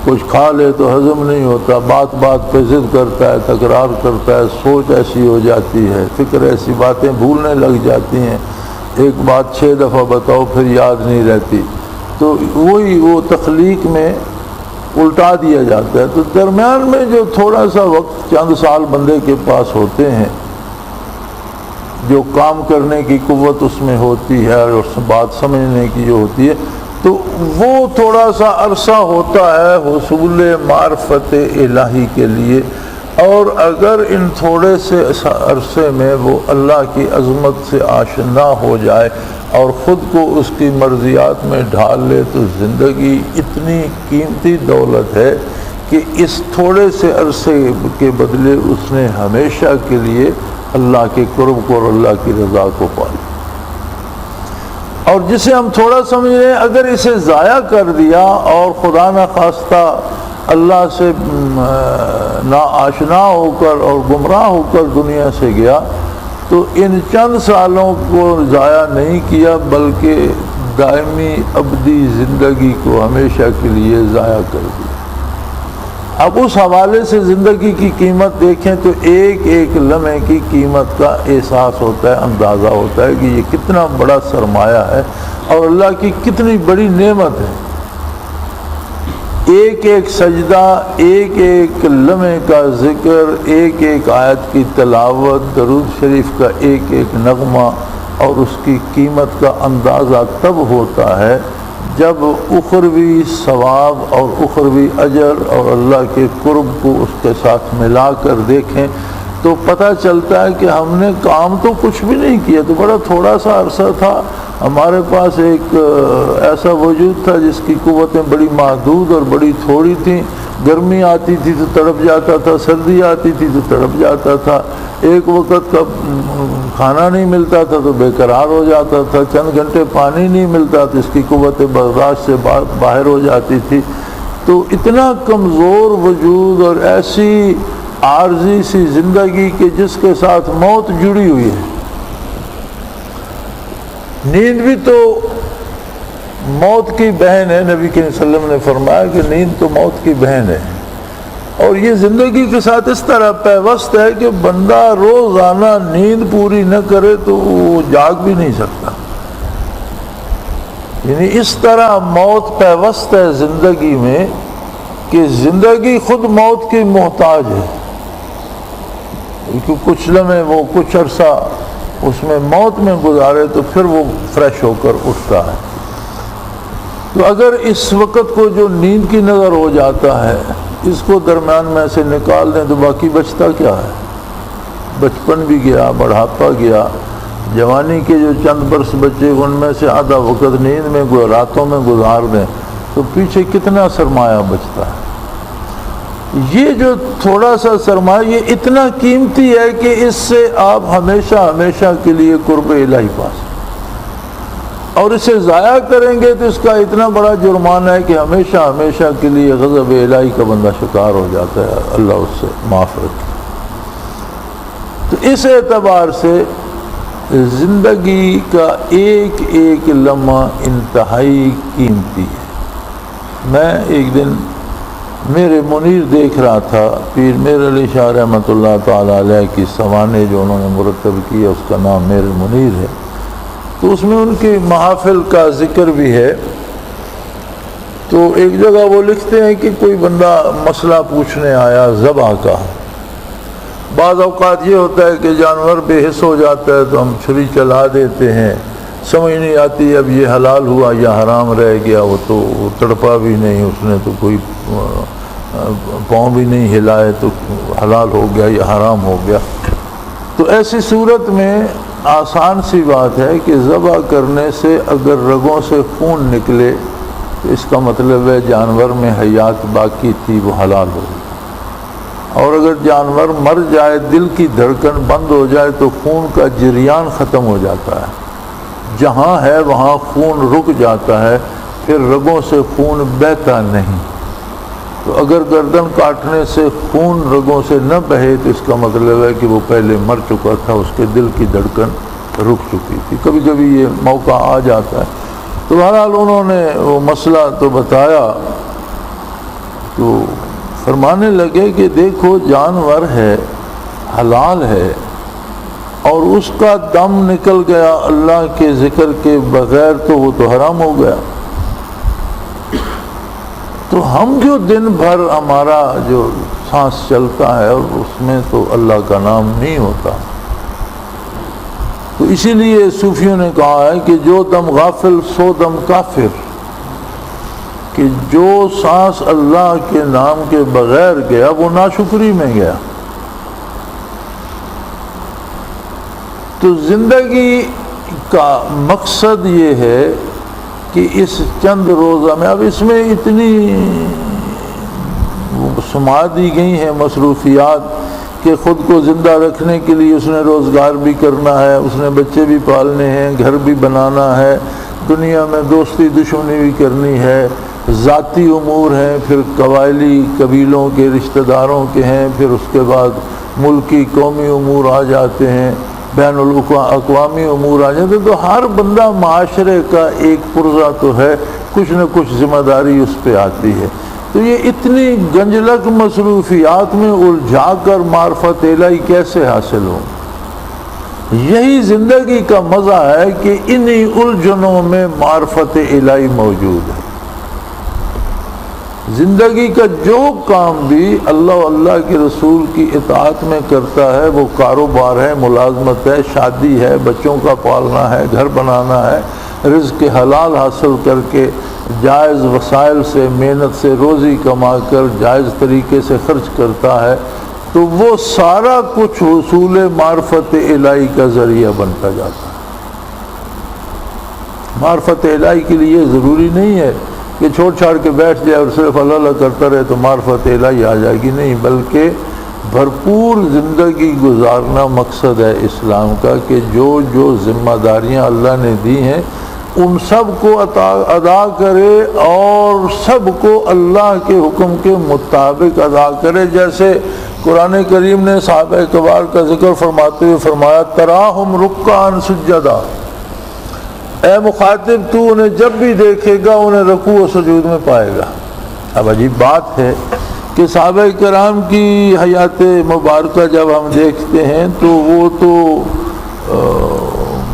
کچھ کھا لے تو ہضم نہیں ہوتا، بات بات پہ ضد کرتا ہے، تکرار کرتا ہے، سوچ ایسی ہو جاتی ہے، فکر ایسی، باتیں بھولنے لگ جاتی ہیں، ایک بات 6 دفعہ بتاؤ پھر یاد نہیں رہتی، تو وہی وہ تخلیق میں الٹا دیا جاتا ہے۔ تو درمیان میں جو تھوڑا سا وقت چند سال بندے کے پاس ہوتے ہیں، جو کام کرنے کی قوت اس میں ہوتی ہے اور اس بات سمجھنے کی جو ہوتی ہے، تو وہ تھوڑا سا عرصہ ہوتا ہے حصول معرفت الہی کے لیے۔ اور اگر ان تھوڑے سے عرصے میں وہ اللہ کی عظمت سے آشنا ہو جائے اور خود کو اس کی مرضیات میں ڈھال لے، تو زندگی اتنی قیمتی دولت ہے کہ اس تھوڑے سے عرصے کے بدلے اس نے ہمیشہ کے لیے اللہ کے قرب کو اور اللہ کی رضا کو پا لیا۔ اور جسے ہم تھوڑا سمجھ رہے ہیں، اگر اسے ضائع کر دیا اور خدا نخواستہ اللہ سے نا آشنا ہو کر اور گمراہ ہو کر دنیا سے گیا، تو ان چند سالوں کو ضائع نہیں کیا بلکہ دائمی ابدی زندگی کو ہمیشہ کے لیے ضائع کر دیا۔ اب اس حوالے سے زندگی کی قیمت دیکھیں تو ایک ایک لمحے کی قیمت کا احساس ہوتا ہے، اندازہ ہوتا ہے کہ یہ کتنا بڑا سرمایہ ہے اور اللہ کی کتنی بڑی نعمت ہے۔ ایک ایک سجدہ، ایک ایک لمحے کا ذکر، ایک ایک آیت کی تلاوت، درود شریف کا ایک ایک نغمہ، اور اس کی قیمت کا اندازہ تب ہوتا ہے جب اخروی ثواب اور اخروی اجر اور اللہ کے قرب کو اس کے ساتھ ملا کر دیکھیں تو پتہ چلتا ہے کہ ہم نے کام تو کچھ بھی نہیں کیا، تو بڑا تھوڑا سا عرصہ تھا، ہمارے پاس ایک ایسا وجود تھا جس کی قوتیں بڑی محدود اور بڑی تھوڑی تھیں۔ گرمی آتی تھی تو تڑپ جاتا تھا، سردی آتی تھی تو تڑپ جاتا تھا، ایک وقت کا کھانا نہیں ملتا تھا تو بے قرار ہو جاتا تھا، چند گھنٹے پانی نہیں ملتا تو اس کی قوت برداشت سے باہر ہو جاتی تھی۔ تو اتنا کمزور وجود اور ایسی عارضی سی زندگی کہ جس کے ساتھ موت جڑی ہوئی ہے۔ نیند بھی تو موت کی بہن ہے، نبی کریم صلی اللہ علیہ وسلم نے فرمایا کہ نیند تو موت کی بہن ہے، اور یہ زندگی کے ساتھ اس طرح پیوست ہے کہ بندہ روزانہ نیند پوری نہ کرے تو وہ جاگ بھی نہیں سکتا۔ یعنی اس طرح موت پیوست ہے زندگی میں کہ زندگی خود موت کی محتاج ہے، کیونکہ کچھ لمحے وہ کچھ عرصہ اس میں موت میں گزارے تو پھر وہ فریش ہو کر اٹھتا ہے۔ تو اگر اس وقت کو جو نیند کی نظر ہو جاتا ہے اس کو درمیان میں سے نکال دیں تو باقی بچتا کیا ہے؟ بچپن بھی گیا، بڑھاپا گیا، جوانی کے جو چند برس بچے ان میں سے آدھا وقت نیند میں راتوں میں گزار دیں تو پیچھے کتنا سرمایہ بچتا ہے۔ یہ جو تھوڑا سا سرمایہ یہ اتنا قیمتی ہے کہ اس سے آپ ہمیشہ ہمیشہ کے لیے قرب الہی پا سکتے، اور اسے ضائع کریں گے تو اس کا اتنا بڑا جرمانہ ہے کہ ہمیشہ ہمیشہ کے لیے غضب الہی کا بندہ شکار ہو جاتا ہے، اللہ اس سے معاف رکھے۔ تو اس اعتبار سے زندگی کا ایک ایک لمحہ انتہائی قیمتی ہے۔ میں ایک دن میرے منیر دیکھ رہا تھا، پیر میر علی شاہ رحمۃ اللہ تعالیٰ علیہ کی سوانح جو انہوں نے مرتب کی ہے، اس کا نام میر منیر ہے، تو اس میں ان کی محافل کا ذکر بھی ہے۔ تو ایک جگہ وہ لکھتے ہیں کہ کوئی بندہ مسئلہ پوچھنے آیا ذبح کا۔ بعض اوقات یہ ہوتا ہے کہ جانور بے حس ہو جاتا ہے تو ہم چھری چلا دیتے ہیں، سمجھ نہیں آتی اب یہ حلال ہوا یا حرام رہ گیا، وہ تو تڑپا بھی نہیں، اس نے تو کوئی پاؤں بھی نہیں ہلائے تو حلال ہو گیا یا حرام ہو گیا۔ تو ایسی صورت میں آسان سی بات ہے کہ ذبح کرنے سے اگر رگوں سے خون نکلے تو اس کا مطلب ہے جانور میں حیات باقی تھی، وہ حلال ہو گئی۔ اور اگر جانور مر جائے، دل کی دھڑکن بند ہو جائے تو خون کا جریان ختم ہو جاتا ہے، جہاں ہے وہاں خون رک جاتا ہے، پھر رگوں سے خون بہتا نہیں۔ تو اگر گردن کاٹنے سے خون رگوں سے نہ بہے تو اس کا مطلب ہے کہ وہ پہلے مر چکا تھا، اس کے دل کی دھڑکن رک چکی تھی۔ کبھی کبھی یہ موقع آ جاتا ہے۔ تو بہرحال انہوں نے وہ مسئلہ تو بتایا، تو فرمانے لگے کہ دیکھو جانور ہے، حلال ہے، اور اس کا دم نکل گیا اللہ کے ذکر کے بغیر تو وہ تو حرام ہو گیا۔ تو ہم جو دن بھر ہمارا جو سانس چلتا ہے اور اس میں تو اللہ کا نام نہیں ہوتا، تو اسی لیے صوفیوں نے کہا ہے کہ جو دم غافل سو دم کافر، کہ جو سانس اللہ کے نام کے بغیر گیا وہ ناشکری میں گیا۔ تو زندگی کا مقصد یہ ہے کہ اس چند روزہ میں، اب اس میں اتنی سما دی گئی ہیں مصروفیات کہ خود کو زندہ رکھنے کے لیے اس نے روزگار بھی کرنا ہے، اس نے بچے بھی پالنے ہیں، گھر بھی بنانا ہے، دنیا میں دوستی دشمنی بھی کرنی ہے، ذاتی امور ہیں، پھر قبائلی قبیلوں کے رشتہ داروں کے ہیں، پھر اس کے بعد ملکی قومی امور آ جاتے ہیں، بین الاقوامی امور آ جاتے ہیں۔ تو ہر بندہ معاشرے کا ایک پرزہ تو ہے، کچھ نہ کچھ ذمہ داری اس پہ آتی ہے۔ تو یہ اتنی گنجلک مصروفیات میں الجھا کر معرفت الہی کیسے حاصل ہو؟ یہی زندگی کا مزہ ہے کہ انہی الجھنوں میں معرفت الہی موجود ہے۔ زندگی کا جو کام بھی اللہ اللہ کے رسول کی اطاعت میں کرتا ہے، وہ کاروبار ہے، ملازمت ہے، شادی ہے، بچوں کا پالنا ہے، گھر بنانا ہے، رزق حلال حاصل کر کے جائز وسائل سے محنت سے روزی کما کر جائز طریقے سے خرچ کرتا ہے، تو وہ سارا کچھ حصول معرفت الہی کا ذریعہ بنتا جاتا ہے۔ معرفت الہی کے لیے ضروری نہیں ہے کہ چھوڑ چھاڑ کے بیٹھ جائے اور صرف اللہ اللہ کرتا رہے تو معرفت الہی آ جائے گی، نہیں، بلکہ بھرپور زندگی گزارنا مقصد ہے اسلام کا، کہ جو جو ذمہ داریاں اللہ نے دی ہیں ان سب کو ادا کرے اور سب کو اللہ کے حکم کے مطابق ادا کرے۔ جیسے قرآن کریم نے صحابہ کبار کا ذکر فرماتے ہوئے فرمایا تراہم رکعا سجدا، اے مخاطب تو انہیں جب بھی دیکھے گا انہیں رکوع و سجود میں پائے گا۔ اب عجیب بات ہے کہ صحابہ کرام کی حیات مبارکہ جب ہم دیکھتے ہیں تو وہ تو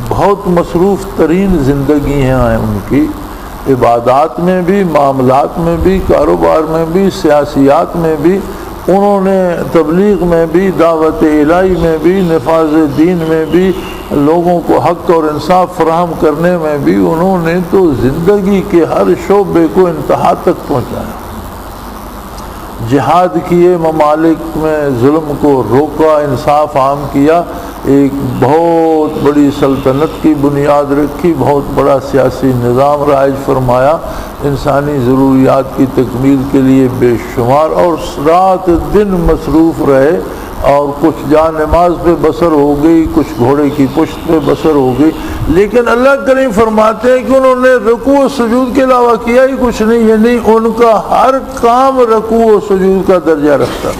بہت مصروف ترین زندگیاں ہیں ان کی، عبادات میں بھی، معاملات میں بھی، کاروبار میں بھی، سیاسیات میں بھی، انہوں نے تبلیغ میں بھی، دعوت الہی میں بھی، نفاذ دین میں بھی، لوگوں کو حق اور انصاف فراہم کرنے میں بھی انہوں نے تو زندگی کے ہر شعبے کو انتہا تک پہنچایا۔ جہاد کیے، ممالک میں ظلم کو روکا، انصاف عام کیا، ایک بہت بڑی سلطنت کی بنیاد رکھی، بہت بڑا سیاسی نظام رائج فرمایا، انسانی ضروریات کی تکمیل کے لیے بے شمار، اور رات دن مصروف رہے، اور کچھ جان نماز پہ بسر ہو گئی، کچھ گھوڑے کی پشت پہ بسر ہو گئی، لیکن اللہ کریم فرماتے ہیں کہ انہوں نے رکوع و سجود کے علاوہ کیا ہی کچھ نہیں، یعنی ان کا ہر کام رکوع و سجود کا درجہ رکھتا۔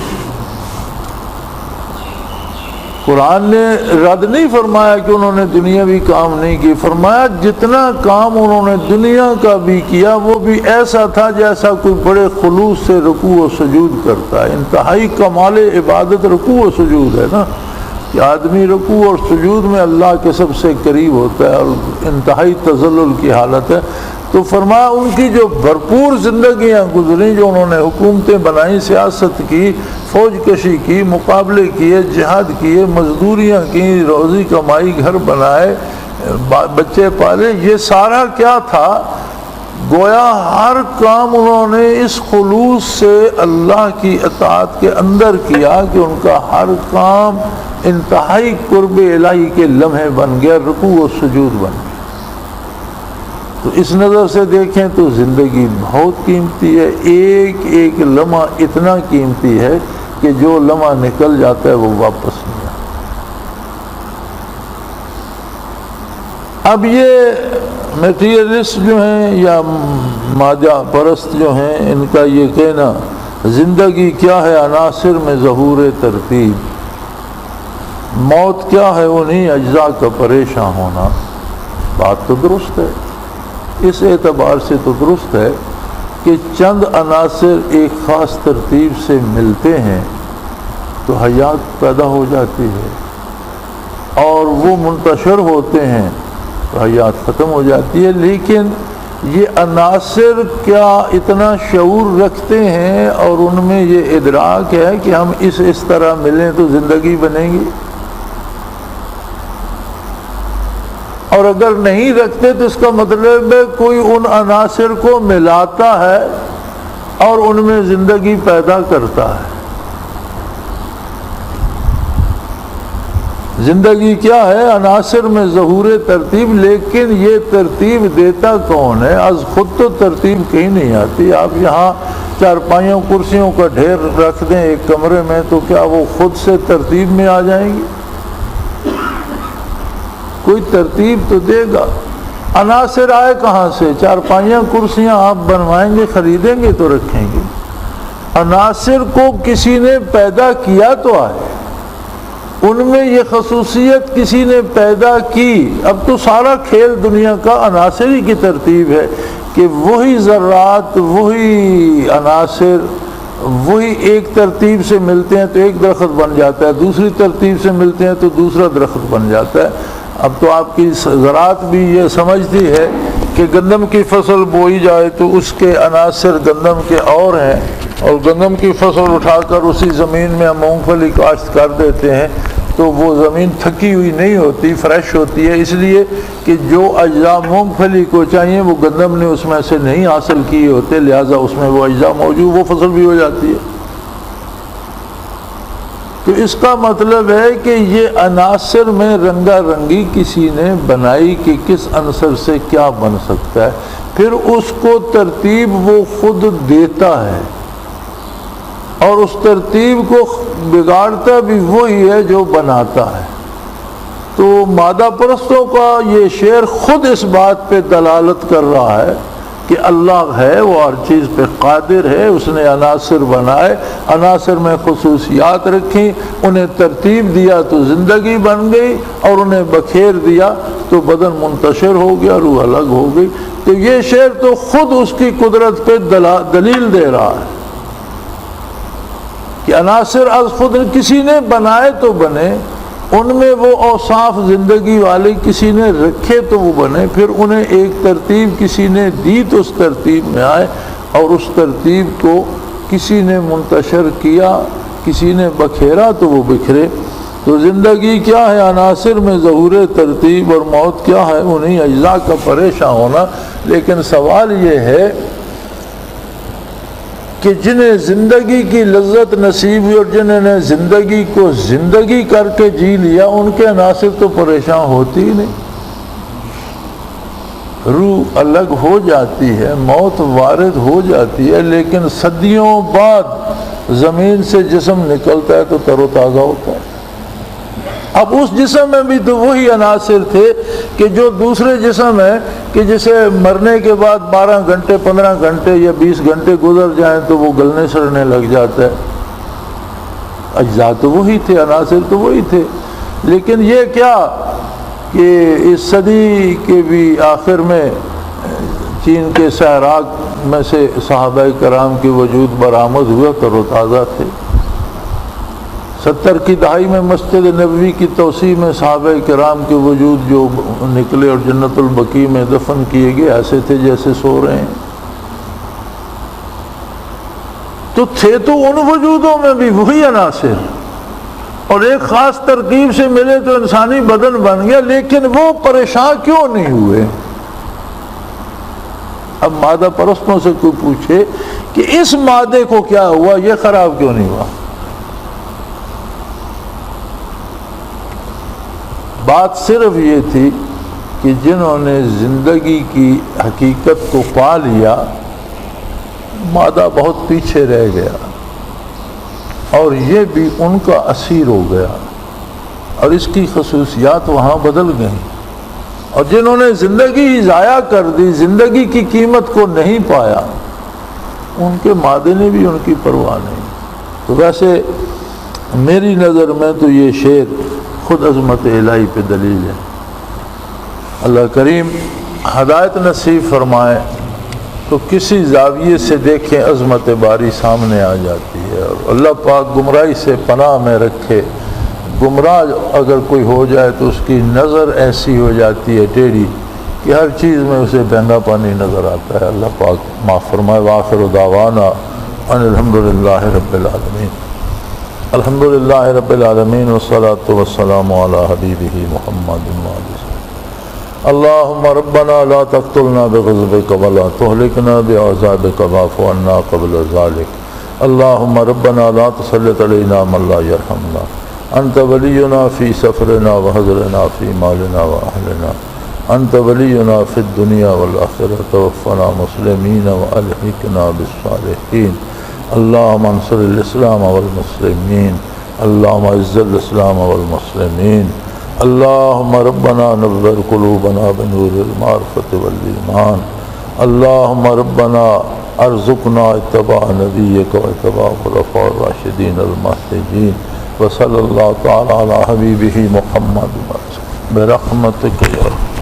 قرآن نے رد نہیں فرمایا کہ انہوں نے دنیاوی کام نہیں کی، فرمایا جتنا کام انہوں نے دنیا کا بھی کیا وہ بھی ایسا تھا جیسا کوئی بڑے خلوص سے رکوع و سجود کرتا ہے۔ انتہائی کمال عبادت رکوع و سجود ہے نا، کہ آدمی رکوع اور سجود میں اللہ کے سب سے قریب ہوتا ہے اور انتہائی تذلل کی حالت ہے۔ تو فرمایا ان کی جو بھرپور زندگیاں گزری، جو انہوں نے حکومتیں بنائیں، سیاست کی، فوج کشی کی، مقابلے کیے، جہاد کیے، مزدوریاں کی، روزی کمائی، گھر بنائے، بچے پالے، یہ سارا کیا تھا؟ گویا ہر کام انہوں نے اس خلوص سے اللہ کی اطاعت کے اندر کیا کہ ان کا ہر کام انتہائی قرب الہی کے لمحے بن گیا، رکوع و سجود بن گیا۔ تو اس نظر سے دیکھیں تو زندگی بہت قیمتی ہے، ایک ایک لمحہ اتنا قیمتی ہے کہ جو لمحہ نکل جاتا ہے وہ واپس نہیں آتا۔ اب یہ میٹیریلسٹ جو ہیں یا مادہ پرست جو ہیں، ان کا یہ کہنا زندگی کیا ہے عناصر میں ظہور ترتیب، موت کیا ہے انہی اجزاء کا پریشان ہونا، بات تو درست ہے، اس اعتبار سے تو درست ہے کہ چند عناصر ایک خاص ترتیب سے ملتے ہیں تو حیات پیدا ہو جاتی ہے، اور وہ منتشر ہوتے ہیں تو حیات ختم ہو جاتی ہے۔ لیکن یہ عناصر کیا اتنا شعور رکھتے ہیں اور ان میں یہ ادراک ہے کہ ہم اس طرح ملیں تو زندگی بنے گی؟ اور اگر نہیں رکھتے تو اس کا مطلب ہے کوئی ان عناصر کو ملاتا ہے اور ان میں زندگی پیدا کرتا ہے۔ زندگی کیا ہے عناصر میں ظہور ترتیب، لیکن یہ ترتیب دیتا کون ہے؟ از خود تو ترتیب کہیں نہیں آتی۔ آپ یہاں چارپائیوں کرسیوں کا ڈھیر رکھ دیں ایک کمرے میں تو کیا وہ خود سے ترتیب میں آ جائیں گی؟ کوئی ترتیب تو دے گا۔ عناصر آئے کہاں سے؟ چارپائیاں کرسیاں آپ بنوائیں گے، خریدیں گے تو رکھیں گے۔ عناصر کو کسی نے پیدا کیا تو آئے، ان میں یہ خصوصیت کسی نے پیدا کی۔ اب تو سارا کھیل دنیا کا عناصر ہی کی ترتیب ہے کہ وہی ذرات، وہی عناصر، وہی ایک ترتیب سے ملتے ہیں تو ایک درخت بن جاتا ہے، دوسری ترتیب سے ملتے ہیں تو دوسرا درخت بن جاتا ہے۔ اب تو آپ کی ذرات بھی یہ سمجھتی ہے کہ گندم کی فصل بوئی جائے تو اس کے عناصر گندم کے اور ہیں، اور گندم کی فصل اٹھا کر اسی زمین میں ہم مونگ پھلی کاشت کر دیتے ہیں تو وہ زمین تھکی ہوئی نہیں ہوتی، فریش ہوتی ہے، اس لیے کہ جو اجزاء مونگ پھلی کو چاہیے وہ گندم نے اس میں سے نہیں حاصل کیے ہوتے، لہٰذا اس میں وہ اجزاء موجود، وہ فصل بھی ہو جاتی ہے۔ تو اس کا مطلب ہے کہ یہ عناصر میں رنگا رنگی کسی نے بنائی کہ کس عنصر سے کیا بن سکتا ہے، پھر اس کو ترتیب وہ خود دیتا ہے، اور اس ترتیب کو بگاڑتا بھی وہی ہے جو بناتا ہے۔ تو مادہ پرستوں کا یہ شعر خود اس بات پہ دلالت کر رہا ہے کہ اللہ ہے، وہ ہر چیز پہ قادر ہے، اس نے عناصر بنائے، عناصر میں خصوصیات رکھی، انہیں ترتیب دیا تو زندگی بن گئی، اور انہیں بکھیر دیا تو بدن منتشر ہو گیا، روح الگ ہو گئی۔ تو یہ شعر تو خود اس کی قدرت پہ دلیل دے رہا ہے کہ عناصر از خود کسی نے بنائے تو بنے، ان میں وہ اوصاف زندگی والے کسی نے رکھے تو وہ بنے، پھر انہیں ایک ترتیب کسی نے دی تو اس ترتیب میں آئے، اور اس ترتیب کو کسی نے منتشر کیا، کسی نے بکھیرا تو وہ بکھرے۔ تو زندگی کیا ہے عناصر میں ظہور ترتیب، اور موت کیا ہے انہی اجزاء کا پریشان ہونا۔ لیکن سوال یہ ہے کہ جنہیں زندگی کی لذت نصیب ہوئی اور جنہوں نے زندگی کو زندگی کر کے جی لیا، ان کے عناصر تو پریشان ہوتی ہی نہیں، روح الگ ہو جاتی ہے، موت وارد ہو جاتی ہے، لیکن صدیوں بعد زمین سے جسم نکلتا ہے تو تر و تازہ ہوتا ہے۔ اب اس جسم میں بھی تو وہی عناصر تھے کہ جو دوسرے جسم ہے کہ جسے مرنے کے بعد 12 گھنٹے 15 گھنٹے یا 20 گھنٹے گزر جائیں تو وہ گلنے سڑنے لگ جاتا ہے۔ اجزاء تو وہی تھے، عناصر تو وہی تھے، لیکن یہ کیا کہ اس صدی کے بھی آخر میں چین کے صحرا میں سے صحابہ کرام کے وجود برآمد ہوا، تر و تازہ تھے۔ 70 کی دہائی میں مسجد نبوی کی توسیع میں صحابہ کرام کے وجود جو نکلے اور جنت البقیع میں دفن کیے گئے ایسے تھے جیسے سو رہے ہیں۔ تو تھے تو ان وجودوں میں بھی وہی عناصر، اور ایک خاص ترکیب سے ملے تو انسانی بدن بن گیا، لیکن وہ پریشان کیوں نہیں ہوئے؟ اب مادہ پرستوں سے کوئی پوچھے کہ اس مادے کو کیا ہوا، یہ خراب کیوں نہیں ہوا؟ بات صرف یہ تھی کہ جنہوں نے زندگی کی حقیقت کو پا لیا مادہ بہت پیچھے رہ گیا اور یہ بھی ان کا اسیر ہو گیا اور اس کی خصوصیات وہاں بدل گئیں، اور جنہوں نے زندگی ہی ضائع کر دی، زندگی کی قیمت کو نہیں پایا، ان کے مادے نے بھی ان کی پرواہ نہیں۔ تو ویسے میری نظر میں تو یہ شعر خود عظمت الہی پہ دلیل ہے۔ اللہ کریم ہدایت نصیب فرمائے تو کسی زاویے سے دیکھیں عظمت باری سامنے آ جاتی ہے، اور اللہ پاک گمراہی سے پناہ میں رکھے۔ گمراہ اگر کوئی ہو جائے تو اس کی نظر ایسی ہو جاتی ہے ٹیڑھی کہ ہر چیز میں اسے بہنگا پانی نظر آتا ہے۔ اللہ پاک معاف فرمائے۔ وآخر دعوانا ان الحمدللہ رب العالمین۔ الحمدللہ رب العالمین والصلاة والسلام علی حبیبہ محمد وآلہ۔ اللہم ربنا لا تقتلنا بغضبک ولا تہلکنا بعذابک واعف عنا قبل ذلک۔ اللہم ربنا لا تسلط علینا من لا یرحمنا، انت ولینا فی سفرنا وحضرنا فی مالنا واہلنا، انت ولینا فی الدنیا والآخرہ، توفنا مسلمین والحقنا بالصالحین۔ اللہم انصر الاسلام والمسلمین، اللہم اعز الاسلام والمسلمین۔ اللہم ربنا نور قلوبنا بنور المعرفۃ والایمان۔ اللہم ربنا ارزقنا اتباع نبیک و اتباع خلفاء الراشدین المہدیین، وصلی اللہ تعالی علی حبیبہ محمد برحمتک یا